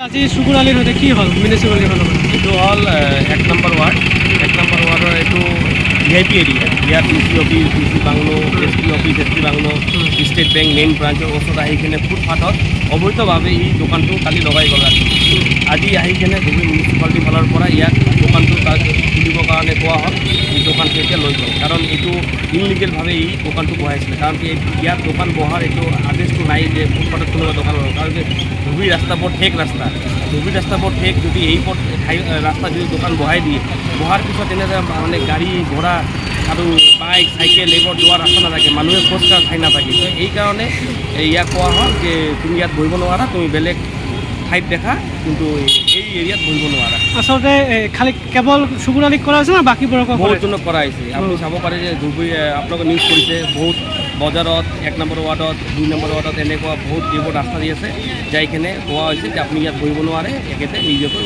আজি শুকুৰ আলীৰ সৈতে কি হ'ল মিউনিচিপালিটি ফালৰ পৰা? এইটো হ'ল 1 নম্বৰ ৱাৰ্ড। 1 নম্বৰ ৱাৰ্ডৰ এইটো VIP এৰিয়া। ইয়াত DC office, DC bungalow, SP office, SP bungalow, state bank main ব্ৰাঞ্চৰ ওচৰত আহি কিনে ফুটপাথত অবৈধভাৱে এই দোকানটো কালি লগাই গ'ল। আজি আহি কিনে ধুবুৰী মিউনিচিপালিটিৰ ফালৰ পৰা ইয়াত দোকানটো তাত খুলিবৰ কাৰণে কোৱা হ'ল। এই দোকানটো এতিয়া লৈ গ'ল, কাৰণ এইটো ইনলিগেলভাৱে এই দোকানটো বহাইছিলে। কাৰণ ইয়াত দোকান বহাৰ এইটো আদেশটো নাই যে ফুটপাথত কোনোবা দোকান লগাব, কাৰণ ধুবুৰী ৰাস্তা বৰ ঠেক ৰাস্তা। ধুবুৰী ৰাস্তা বৰ ঠেক, যদি এই ৰাস্তা যদি দোকান বহাই দিয়ে, বহাৰ পিছত এনেদৰে মানে গাড়ী ঘোড়া আৰু বাইক চাইকেল এইবোৰ যোৱাৰ ৰাস্তা নাথাকে, মানুহে খোজকাঢ়া ঠাই নাথাকে। তো এইকাৰণে ইয়াক কোৱা হ'ল যে তুমি ইয়াত বহিব নোৱাৰা, তুমি বেলেগ ঠাইত দেখা, কিন্তু এই এৰিয়াত বহিব নোৱাৰা। আচলতে খালি কেৱল শুকুৰ আলীক কৰা হৈছে না বাকীবোৰক বহুতজনক কৰা হৈছে। আপুনি চাব পাৰে যে ধুবুৰী আপোনালোকে নিউজ কৰিছে, বহুত বজাৰত 1 নম্বৰ ৱাৰ্ডত 2 নম্বৰ ৱাৰ্ডত এনেকুৱা বহুত এইবোৰ ৰাস্তা দি আছে, যাই কিনে কোৱা হৈছে যে আপুনি ইয়াত বহিব নোৱাৰে, একেতে নিজকে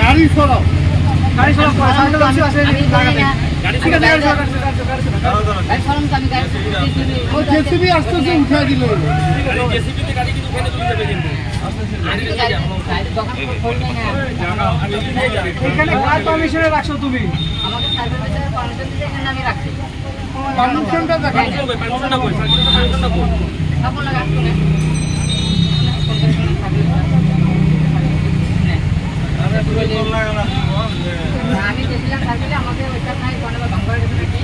গাড়ী চলাওক উঠাই দিল। পারমিশনে রাখছো তুমি?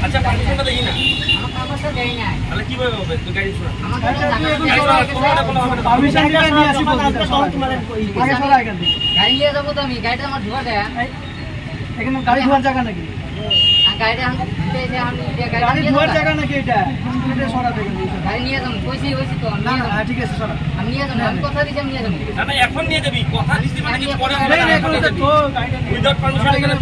আচ্ছা পারমিশনটা দেখি না, গাড়ি ধোয়ার জায়গা নাকি? গাড়ি ধোয়ার জায়গা নাকি এটা? গাড়ি নিয়ে যাবো, কইছি তো না। ঠিক আছে সরা, আমি নিয়ে যাবো, আমি কথা দিছি আমি নিয়ে যাবো। না এখন নিয়ে যাবি, কথা দিছি মানে কিছু পরে উইদাউট পারমিশন এখানে